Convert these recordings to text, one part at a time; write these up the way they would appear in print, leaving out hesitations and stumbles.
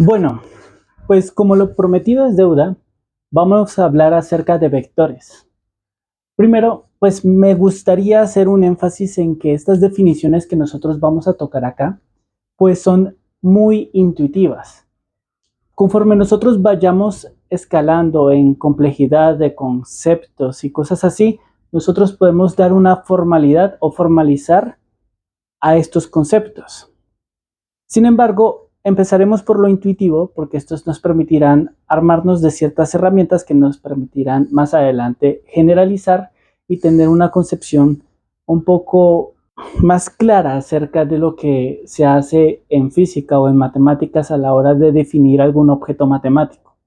Bueno, pues como lo prometido es deuda, vamos a hablar acerca de vectores. Primero, pues me gustaría hacer un énfasis en que estas definiciones que nosotros vamos a tocar acá, pues son muy intuitivas. Conforme nosotros vayamos escalando en complejidad de conceptos y cosas así, nosotros podemos dar una formalidad o formalizar a estos conceptos. Sin embargo, empezaremos por lo intuitivo porque estos nos permitirán armarnos de ciertas herramientas que nos permitirán más adelante generalizar y tener una concepción un poco más clara acerca de lo que se hace en física o en matemáticas a la hora de definir algún objeto matemático.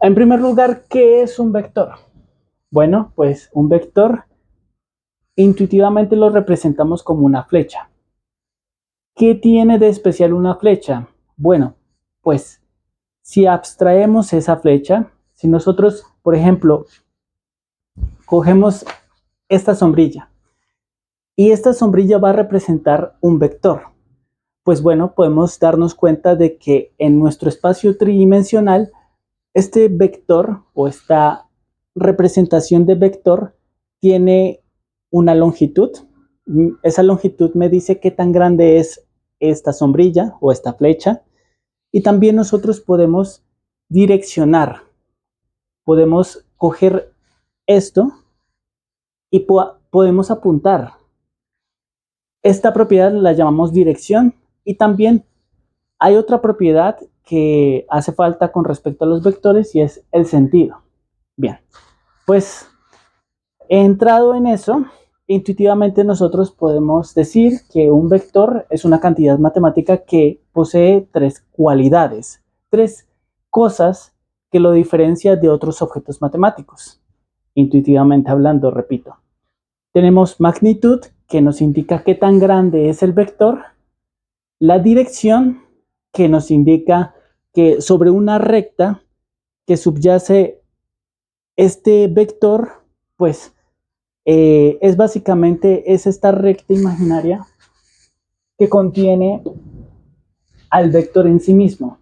En primer lugar, ¿qué es un vector? Bueno, pues un vector intuitivamente lo representamos como una flecha. ¿Qué tiene de especial una flecha? Bueno, pues si abstraemos esa flecha, si nosotros, por ejemplo, cogemos esta sombrilla y esta sombrilla va a representar un vector, pues bueno, podemos darnos cuenta de que en nuestro espacio tridimensional, este vector o esta representación de vector tiene una longitud. Esa longitud me dice qué tan grande es esta sombrilla o esta flecha. Y también nosotros podemos direccionar, podemos coger esto y podemos apuntar. Esta propiedad la llamamos dirección y también hay otra propiedad que hace falta con respecto a los vectores y es el sentido. Bien, pues entrado en eso, intuitivamente nosotros podemos decir que un vector es una cantidad matemática que posee tres cualidades, tres cosas que lo diferencia de otros objetos matemáticos. Intuitivamente hablando, repito, tenemos magnitud, que nos indica qué tan grande es el vector, la dirección, que nos indica que sobre una recta que subyace este vector, pues es esta recta imaginaria que contiene al vector en sí mismo.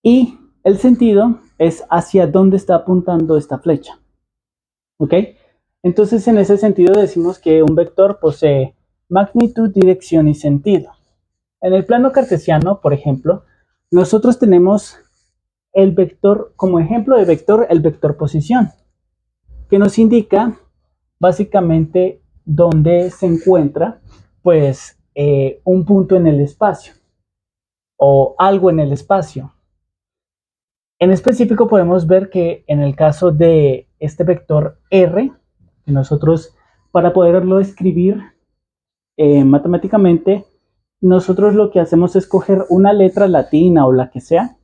Y el sentido es hacia dónde está apuntando esta flecha. ¿Ok? Entonces, en ese sentido decimos que un vector posee magnitud, dirección y sentido. En el plano cartesiano, por ejemplo, nosotros tenemos el vector, como ejemplo de vector, el vector posición, que nos indica básicamente dónde se encuentra pues un punto en el espacio o algo en el espacio. En específico podemos ver que en el caso de este vector R, que nosotros para poderlo escribir matemáticamente, nosotros lo que hacemos es coger una letra latina o la que sea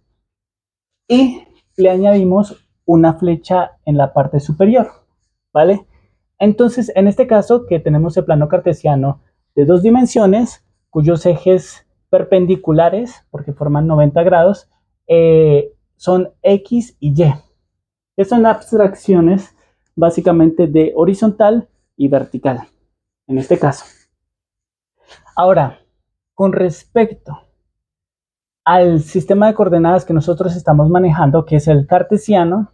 y le añadimos una flecha en la parte superior, ¿vale? Entonces, en este caso, que tenemos el plano cartesiano de dos dimensiones, cuyos ejes perpendiculares, porque forman 90 grados, son X y Y. Que son abstracciones básicamente de horizontal y vertical, en este caso. Ahora, con respecto al sistema de coordenadas que nosotros estamos manejando, que es el cartesiano,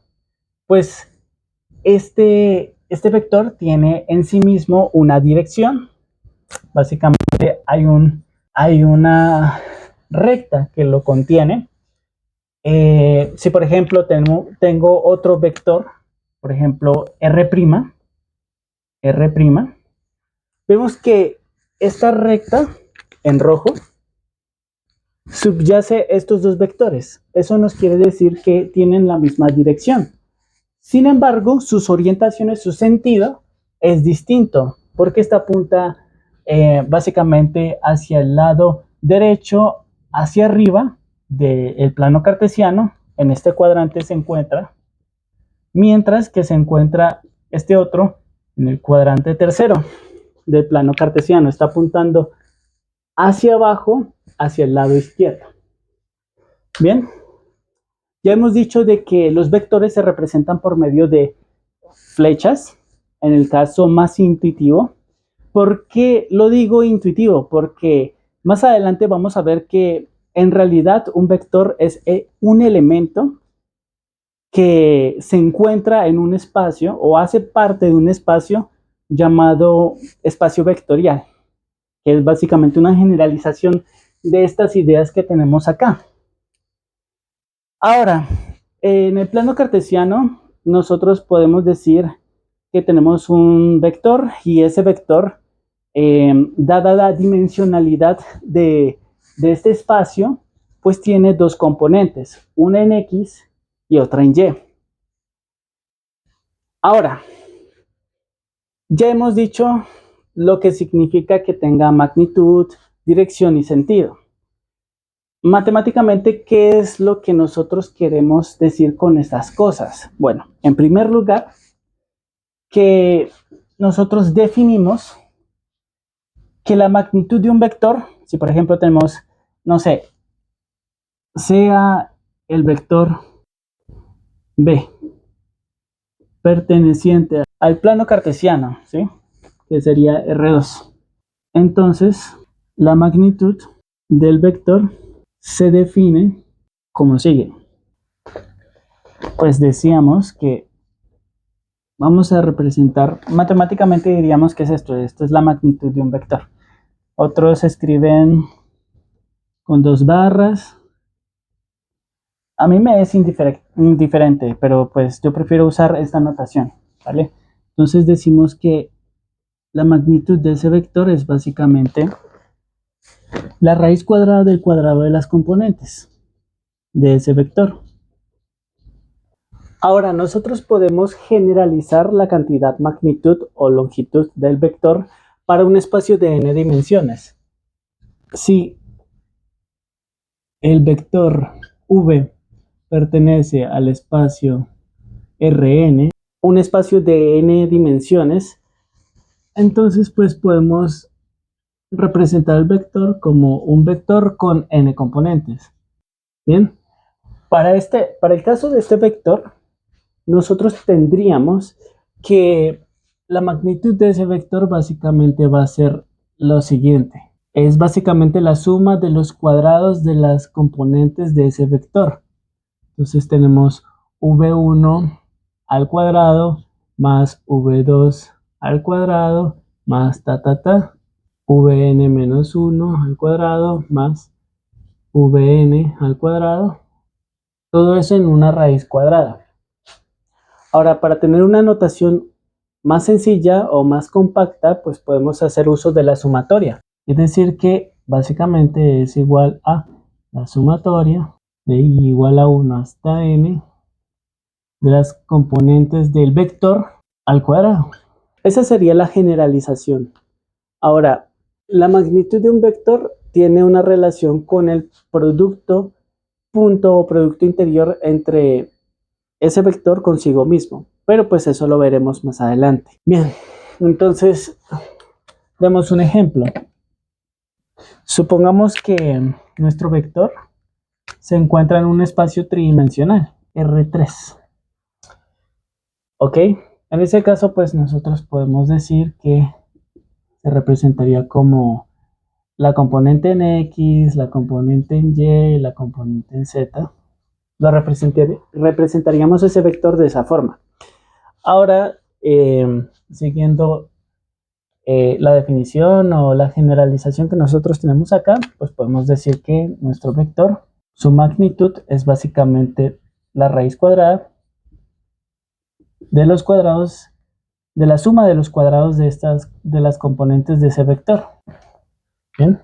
pues este vector tiene en sí mismo una dirección. Básicamente hay una recta que lo contiene. Si por ejemplo tengo otro vector, por ejemplo R', vemos que esta recta en rojo subyace estos dos vectores. Eso nos quiere decir que tienen la misma dirección. Sin embargo, sus orientaciones, su sentido es distinto, porque esta apunta básicamente hacia el lado derecho, hacia arriba del plano cartesiano. En este cuadrante se encuentra, mientras que se encuentra este otro en el cuadrante tercero del plano cartesiano. Está apuntando hacia abajo, hacia el lado izquierdo. Bien, ya hemos dicho de que los vectores se representan por medio de flechas, en el caso más intuitivo. ¿Por qué lo digo intuitivo? Porque más adelante vamos a ver que en realidad un vector es un elemento que se encuentra en un espacio o hace parte de un espacio llamado espacio vectorial, que es básicamente una generalización de estas ideas que tenemos acá. Ahora, en el plano cartesiano, nosotros podemos decir que tenemos un vector y ese vector, dada la dimensionalidad de este espacio, pues tiene dos componentes, una en X y otra en Y. Ahora, ya hemos dicho lo que significa que tenga magnitud, dirección y sentido. Matemáticamente, ¿qué es lo que nosotros queremos decir con estas cosas? Bueno, en primer lugar, que nosotros definimos que la magnitud de un vector, si por ejemplo tenemos, no sé, sea el vector B perteneciente al plano cartesiano, ¿sí? Que sería R2. Entonces, la magnitud del vector se define como sigue. Pues decíamos que vamos a representar, matemáticamente diríamos que es esto es la magnitud de un vector. Otros escriben con 2 barras. A mí me es indiferente, pero pues yo prefiero usar esta notación, ¿vale? Entonces decimos que la magnitud de ese vector es básicamente la raíz cuadrada del cuadrado de las componentes de ese vector. Ahora, nosotros podemos generalizar la cantidad, magnitud o longitud del vector para un espacio de n dimensiones. Si el vector v pertenece al espacio Rn, un espacio de n dimensiones, entonces pues podemos representar el vector como un vector con n componentes. Bien, para el caso de este vector, nosotros tendríamos que la magnitud de ese vector básicamente va a ser lo siguiente. Es básicamente la suma de los cuadrados de las componentes de ese vector. Entonces tenemos v1 al cuadrado más v2 al cuadrado más vn menos 1 al cuadrado más vn al cuadrado. Todo eso en una raíz cuadrada. Ahora, para tener una notación más sencilla o más compacta, pues podemos hacer uso de la sumatoria. Es decir que básicamente es igual a la sumatoria de i igual a 1 hasta n de las componentes del vector al cuadrado. Esa sería la generalización. Ahora, la magnitud de un vector tiene una relación con el producto punto o producto interior entre ese vector consigo mismo, pero pues eso lo veremos más adelante. Bien, entonces demos un ejemplo. Supongamos que nuestro vector se encuentra en un espacio tridimensional, R3. ¿Ok? En ese caso, pues nosotros podemos decir que se representaría como la componente en X, la componente en Y, la componente en Z. Lo representaríamos ese vector de esa forma. Ahora, siguiendo la definición o la generalización que nosotros tenemos acá, pues podemos decir que nuestro vector, su magnitud es básicamente la raíz cuadrada de los cuadrados, de la suma de los cuadrados de las componentes de ese vector. Bien.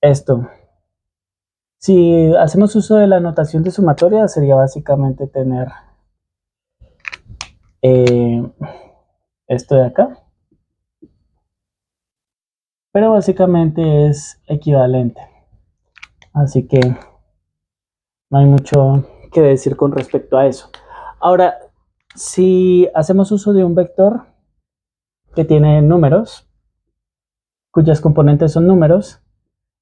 Esto. Si hacemos uso de la notación de sumatoria, sería básicamente tener esto de acá. Pero básicamente es equivalente. Así que no hay mucho que decir con respecto a eso. Ahora, si hacemos uso de un vector que tiene números, cuyas componentes son números,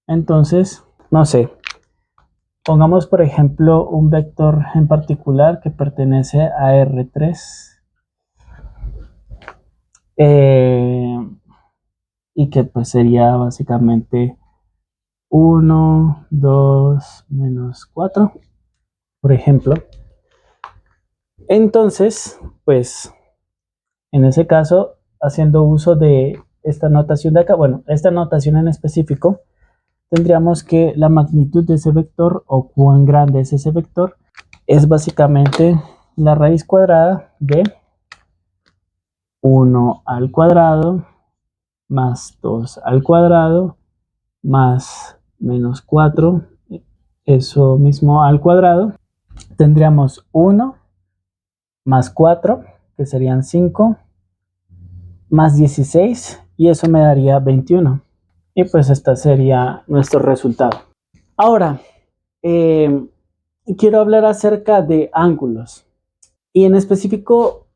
entonces, no sé, pongamos por ejemplo un vector en particular que pertenece a R3 y que pues sería básicamente 1, 2, menos 4, por ejemplo. Entonces, pues, en ese caso, haciendo uso de esta notación de acá, bueno, esta notación en específico, tendríamos que la magnitud de ese vector o cuán grande es ese vector es básicamente la raíz cuadrada de 1 al cuadrado más 2 al cuadrado más menos 4, eso mismo al cuadrado. Tendríamos 1 más 4, que serían 5, más 16, y eso me daría 21. Y pues este sería nuestro resultado. Ahora, quiero hablar acerca de ángulos. Y en específico,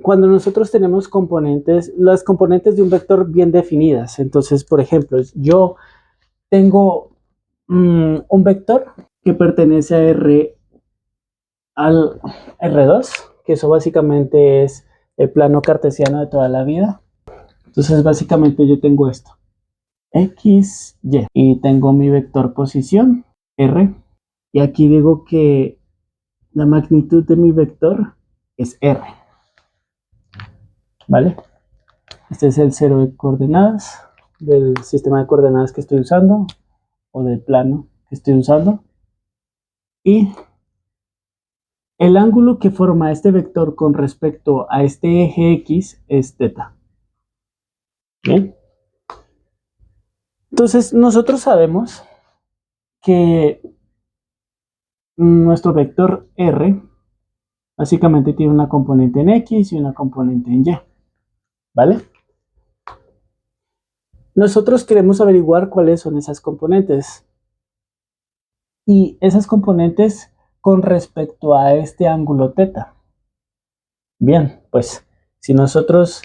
cuando nosotros tenemos componentes, las componentes de un vector bien definidas. Entonces, por ejemplo, yo tengo un vector que pertenece a R al R2, que eso básicamente es el plano cartesiano de toda la vida. Entonces, básicamente yo tengo esto. X, Y. Y tengo mi vector posición, R. Y aquí digo que la magnitud de mi vector es R. ¿Vale? Este es el cero de coordenadas del sistema de coordenadas que estoy usando o del plano que estoy usando. Y el ángulo que forma este vector con respecto a este eje X es θ. ¿Bien? Entonces, nosotros sabemos que nuestro vector R básicamente tiene una componente en X y una componente en Y. ¿Vale? Nosotros queremos averiguar cuáles son esas componentes. Y esas componentes con respecto a este ángulo θ. Bien, pues si nosotros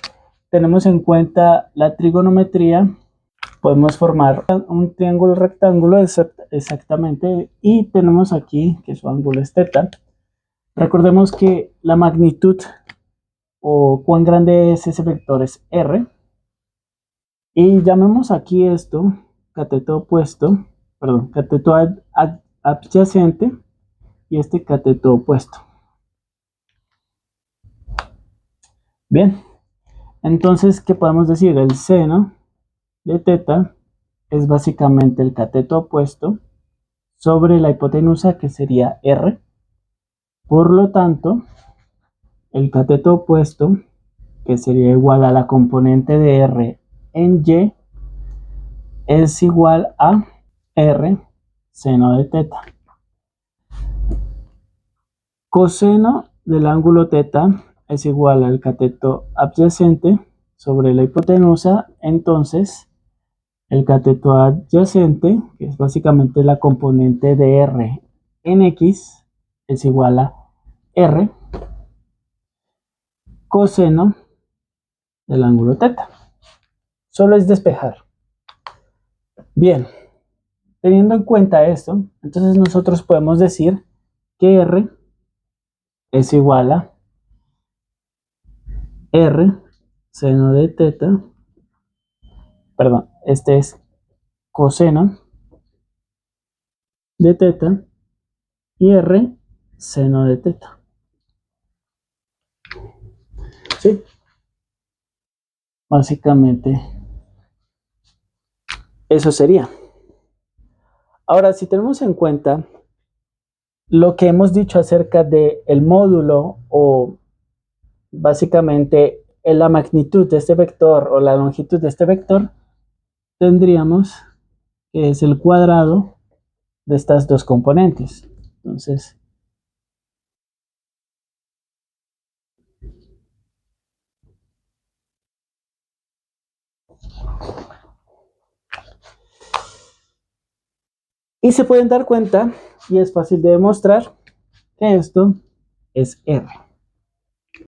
tenemos en cuenta la trigonometría, podemos formar un triángulo rectángulo exactamente, y tenemos aquí que su ángulo es θ. Recordemos que la magnitud o cuán grande es ese vector es R, y llamemos aquí esto cateto opuesto, perdón, cateto adyacente, y este cateto opuesto. Bien, entonces, ¿qué podemos decir? El seno de θ es básicamente el cateto opuesto sobre la hipotenusa, que sería R. Por lo tanto, el cateto opuesto, que sería igual a la componente de R en Y, es igual a R seno de θ. Coseno del ángulo θ es igual al cateto adyacente sobre la hipotenusa. Entonces, el cateto adyacente, que es básicamente la componente de R en X, es igual a R coseno del ángulo θ. Solo es despejar. Bien, teniendo en cuenta esto, entonces nosotros podemos decir que R es igual a R seno de θ, perdón, este es coseno de θ, y R seno de θ. ¿Sí? Básicamente eso sería. Ahora, si tenemos en cuenta lo que hemos dicho acerca del módulo, o básicamente la magnitud de este vector o la longitud de este vector, tendríamos que es el cuadrado de estas dos componentes. Entonces, y se pueden dar cuenta, y es fácil de demostrar, que esto es R.